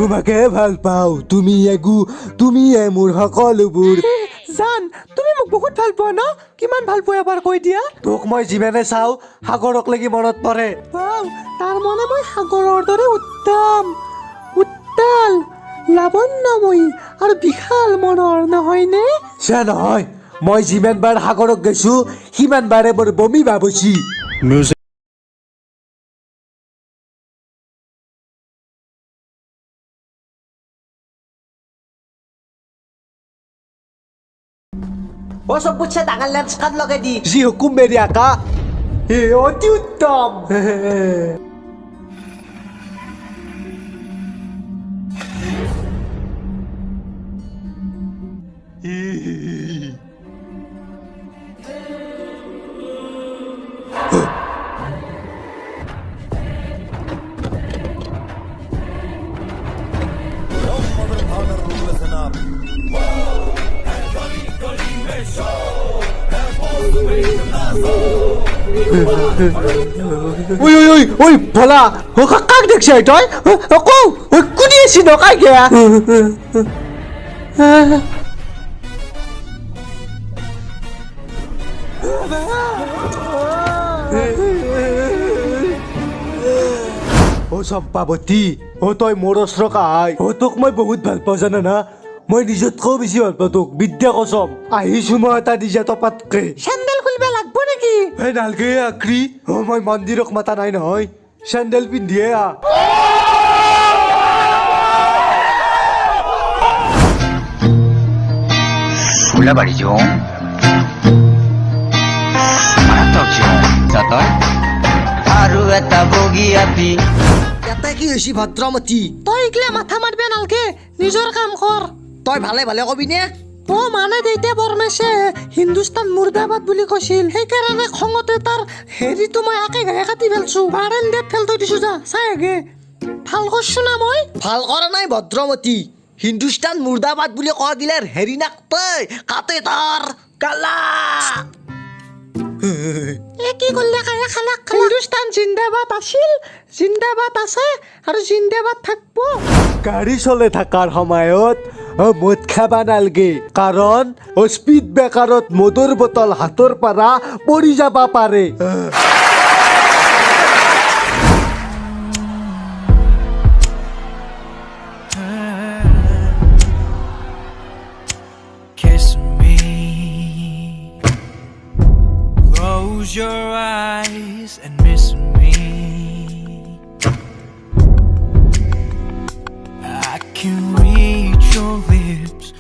তোমাকে ভাল পাওঁ তুমি মোৰ সকলোবোৰ জান তুমি মোক বহুত ভাল পোৱা ন কিমান ভাল পোৱা এবাৰ কৈ দিয়া তোক মই যিমানে চাওঁ সাগৰক লাগি মনত পৰে তাৰ মানে মই সাগৰৰ দৰে উত্তাল লাৱণ্যময়ী আৰু বিশাল মনৰ নহয়নে চে নহয় মই যিমান বাৰ সাগৰক গৈছো সিমান বাৰে মোৰ বমি ভাব হৈছে सबसे डाঙৰ লেন্স কাট লগাই দি যি হুকুম মেৰি আকা অতি উত্তম ঐ ভোলা কাক দেখছি তই কোনে আছি নকাই গিয়া চম্পাৱতী তই মোৰ ওচৰ কাই তোক মই বহুত ভাল পাওঁ জানা না মই নিজতকৈও বেছি ভাল পাওঁ তোক বিদ্যা কচম আহিছো মই এটা নিজে টপাতকে চেণ্ডেল খুলিব লাগব নেকি নালগে আক্ৰী মই মন্দিৰক মাতা নাই নহয় চেণ্ডেল পিন্ধিয়ে ফুলাবাড়ি ঝোম মাৰাত্মক ঝোম যাতয় আৰু এটা বগী আপি ইয়াতে কি হৈছি ভদ্ৰমতী তই এইগিলা মাথা মাৰিব নালগে নিজৰ কাম কৰ তই ভালে ভালে কবি নে মানে দেউতা বৰমেছে হিন্দুস্তান মুৰ্দাবাদ বুলি কৈছিল সেইকাৰণে খঙতে তাৰ হেৰিটো মই আকে গায়ে কাটি পেলছো বাৰান্দাত ফেল থৈ দিছো যা চাই আগে ভাল কৰছো না মই ভাল কৰা নাই ভদ্ৰমতী হিন্দুস্তান মুৰ্দাবাদ বুলি কোৱা দিলে হেৰি নাক তই কাটে তাৰ কালা কি কৰলে হিন্দুস্তান জিন্দাবাদ আছিল জিন্দাবাদ আছে আৰু জিন্দাবাদ থাকবো গাড়ী চলে থকাৰ সময়ত মদ খাবা নালগে কাৰণ স্পীড ব্ৰেকাৰত মদৰ বটল হাতৰ পৰা পৰি যাবা পাৰে Close your eyes and miss me. I can reach your lips